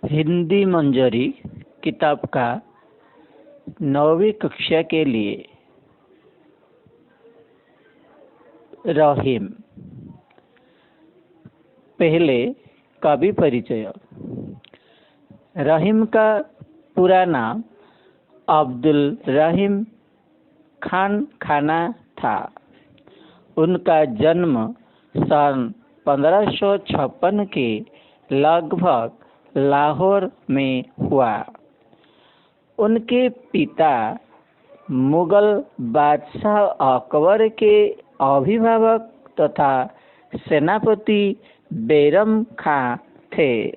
हिंदी मंजरी किताब का 9वीं कक्षा के लिए रहीम। पहले कवि परिचय। रहीम का पूरा नाम अब्दुल रहीम खान खाना था। उनका जन्म सन 1556 के लगभग लाहौर में हुआ। उनके पिता मुगल बादशाह अकबर के अभिभावक तथा सेनापति बैरम खां थे।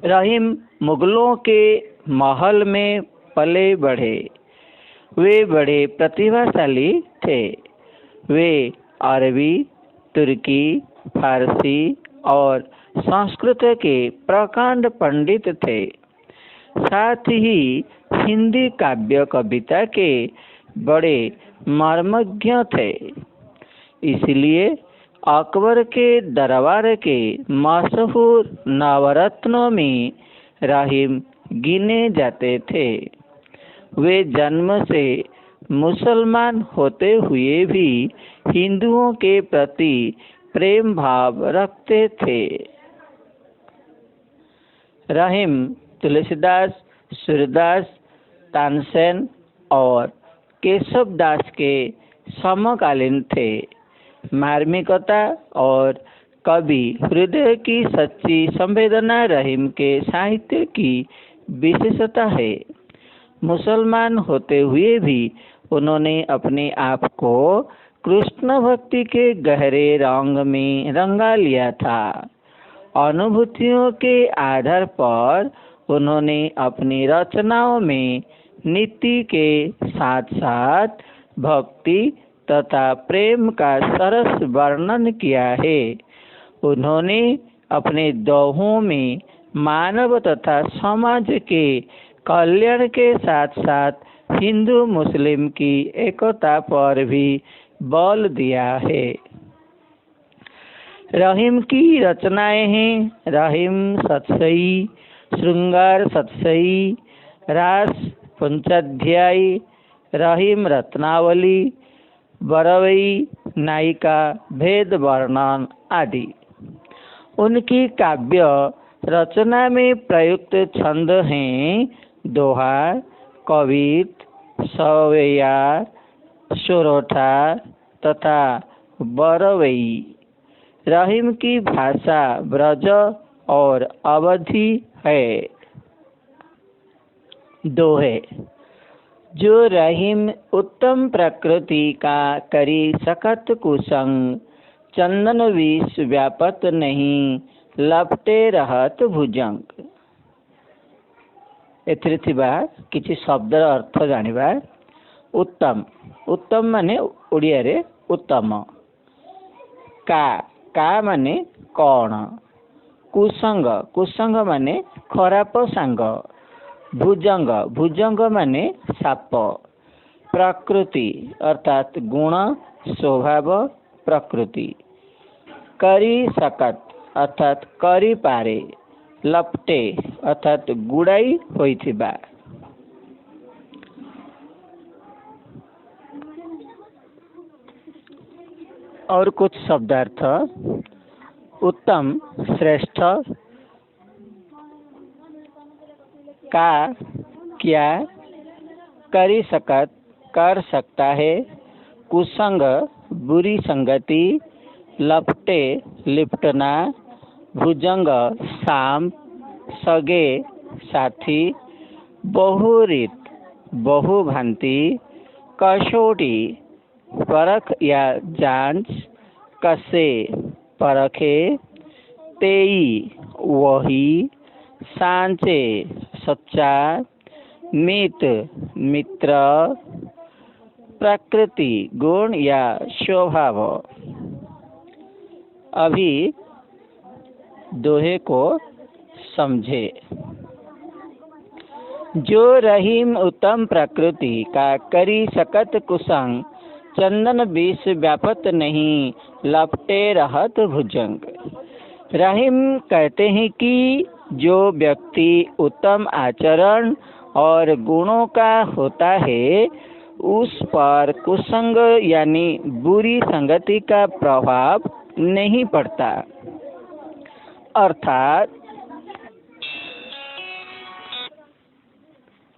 रहीम मुगलों के महल में पले बढ़े। वे बड़े प्रतिभाशाली थे। वे अरबी, तुर्की, फारसी और संस्कृत के प्रकांड पंडित थे। साथ ही हिंदी काव्य कविता के बड़े मर्मज्ञ थे। इसलिए अकबर के दरबार के मशहूर नवरत्नों में रहीम गिने जाते थे। वे जन्म से मुसलमान होते हुए भी हिंदुओं के प्रति प्रेम भाव रखते थे। रहीम तुलसीदास, सूरदास, तानसेन और केशवदास के समकालीन थे। मार्मिकता और कवि हृदय की सच्ची संवेदना रहीम के साहित्य की विशेषता है। मुसलमान होते हुए भी उन्होंने अपने आप को कृष्ण भक्ति के गहरे रंग में रंगा लिया था। अनुभूतियों के आधार पर उन्होंने अपनी रचनाओं में नीति के साथ साथ भक्ति तथा प्रेम का सरस वर्णन किया है। उन्होंने अपने दोहों में मानव तथा समाज के कल्याण के साथ साथ हिंदू मुस्लिम की एकता पर भी बल दिया है। रहीम की रचनाएं हैं रहीम सतसई, श्रृंगार सतसई, रास पंचाध्यायी, रहीम रत्नावली, बरवई नायिका, भेद वर्णन आदि। उनकी काव्य रचना में प्रयुक्त छंद हैं दोहा, कवित, सवैयार, सोरठा तथा बरवई। रहीम की भाषा ब्रज और अवधी है। दोहे। जो रहीम उत्तम प्रकृति का करी सकत कुसंग, चंदन विष व्यापत नहीं, लपटे रहत भुजंग। एथिरे थिबा किछि शब्दर अर्थ जानिबा। उत्तम, उत्तम माने ओडिया रे उत्तम। का माने कौन। कुसंग, कुसंग माने खराप सांग। भुजंग, भुजंग माने साप। प्रकृति अर्थात गुण, स्वभाव, प्रकृति। करी सकत अर्थात करी पारे। लपटे अर्थात गुड़ाई होइथिबा। और कुछ शब्दार्थ। उत्तम, श्रेष्ठ। का, क्या। करी सकत, कर सकता है। कुसंग, बुरी संगति। लपटे, लिपटना। भुजंग, सांप, सगे, साथी। बहुरीत, बहुभांति। कसौटी, परख या जांच। कसे, परखे। तेई, वही। सांचे, सच्चा। मित, मित्र। प्रकृति, गुण या स्वभाव। अभी दोहे को समझे। जो रहीम उत्तम प्रकृति का करी सकत कुसंग, चंदन विष व्यापत नहीं, लपटे रहत भुजंग। रहीम कहते हैं कि जो व्यक्ति उत्तम आचरण और गुणों का होता है उस पर कुसंग यानी बुरी संगति का प्रभाव नहीं पड़ता।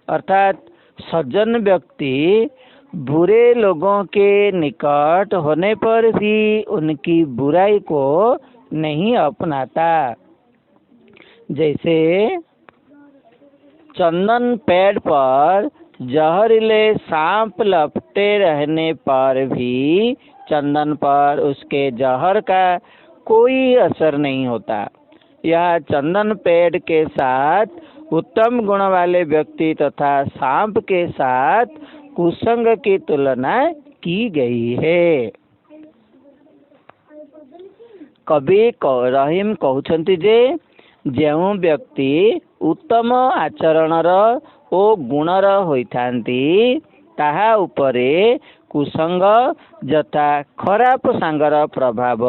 अर्थात सज्जन व्यक्ति बुरे लोगों के निकट होने पर भी उनकी बुराई को नहीं अपनाता। जैसे चंदन पेड़ पर जहरीले सांप लपटे रहने पर भी चंदन पर उसके जहर का कोई असर नहीं होता। यह चंदन पेड़ के साथ उत्तम गुण वाले व्यक्ति तथा सांप के साथ कुसंग की तुलना की गई है। कवि रहीम कहते जे जो व्यक्ति उत्तम आचरणर ओ गुणर होइथांती ताहा उपरे कुसंग जथा खराब सांगर प्रभाव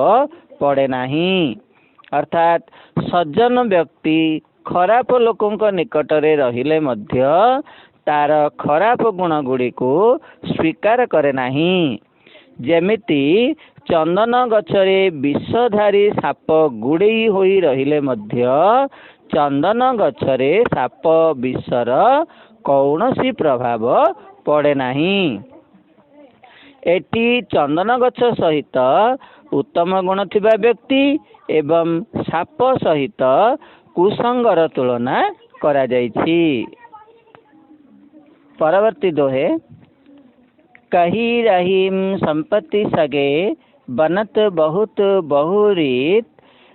पड़े नहीं। अर्थात सज्जन व्यक्ति खराब लोकों निकटरे रहिले मध्य तार खराब गुण गुड़ी को स्वीकार करे नहीं। जेमिति चंदन गछरे विषधारी साप गुड़ेई होई रहिले मध्य चंदन गछरे साप विषर कौनसी प्रभाव पड़े नहीं। एटी चंदन गछ सहित उत्तम गुण थिबा व्यक्ति एवं साप सहित कुसंगर तुलना करा जाइछि। परवर्ती दोहे कही रहीम संपत्ति सगे बनत बहुत बहुरीत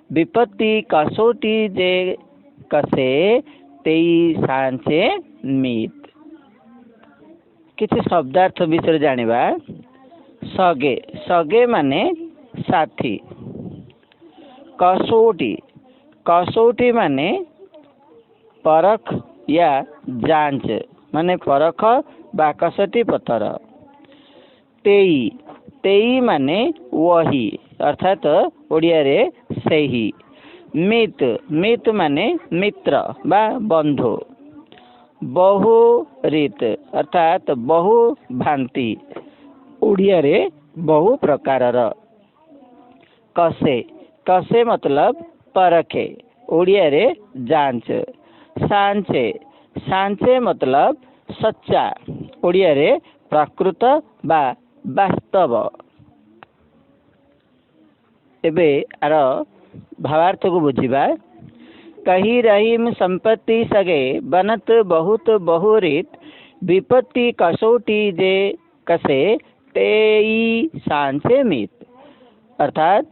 विपत्ति कसोटी जे कसे तेई सांचे मीत। किछि शब्दार्थ विषय जानिबा। सगे सगे माने साथी। कसोटी कसोटी माने परख या जांच माने परख बा कसोटी पत्थर। तेई तेई माने वही अर्थात ओडिया रे सेही। मित मित माने मित्र बा बंधु। बहु रीत अर्थात बहु भांति ओडिया रे बहु प्रकारर। कसे कसे मतलब परखे ओडिया रे जांच। सांचे सांचे मतलब सच्चा ओडिया रे प्रकृत बा वास्तव। एबे आर भावार्थ को बुझिबा। कही रहीम संपत्ति सगे बनत बहुत बहुरीत विपत्ति कसोटी जे कसे तेई सांचे मीत। अर्थात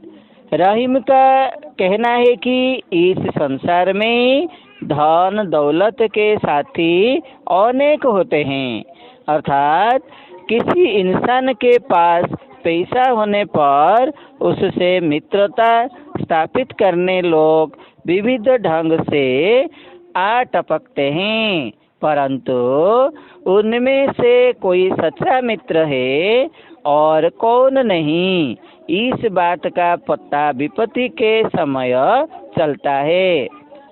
रहीम का कहना है कि इस संसार में धन दौलत के साथी अनेक होते हैं। अर्थात किसी इंसान के पास पैसा होने पर उससे मित्रता स्थापित करने लोग विविध ढंग से आ टपकते हैं, परंतु उनमें से कोई सच्चा मित्र है और कौन नहीं, इस बात का पता विपत्ति के समय चलता है।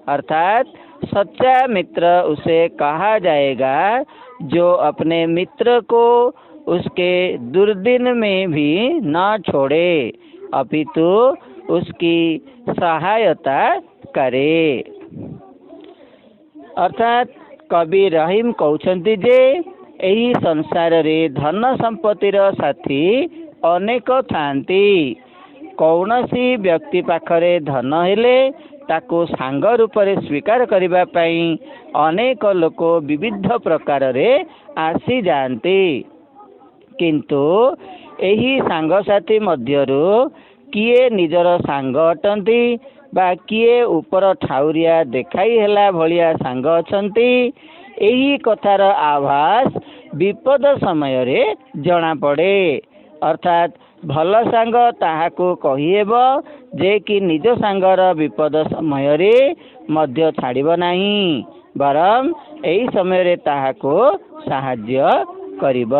अर्थात सच्चा मित्र उसे कहा जाएगा जो अपने मित्र को उसके दुर्दिन में भी न छोड़े अपितु उसकी सहायता करे। अर्थात कवि रहीम कहते जे एही संसार रे धन संपत्तिर साथी अनेक थांती। कौनसी व्यक्ति पाखरे धन हेले ताको सांग रूपरे स्वीकार करिबा पई अनेक लोक विविध प्रकार रे आसी जाती, किंतु एही सांगसाथी मध्यरु किए निजर सांग अटंती बा किए ऊपर ठाउरिया देखाई हेला भलिया सांग अछंती, एही कथार आभास विपद समय रे जना पड़े। अर्थात भल सांग ताहाको कहिहेब जे कि निज सांगर विपद समय रे मध्य छाड़िब नाही, बरम एही समय रे ताहाको साहाय्य करिब।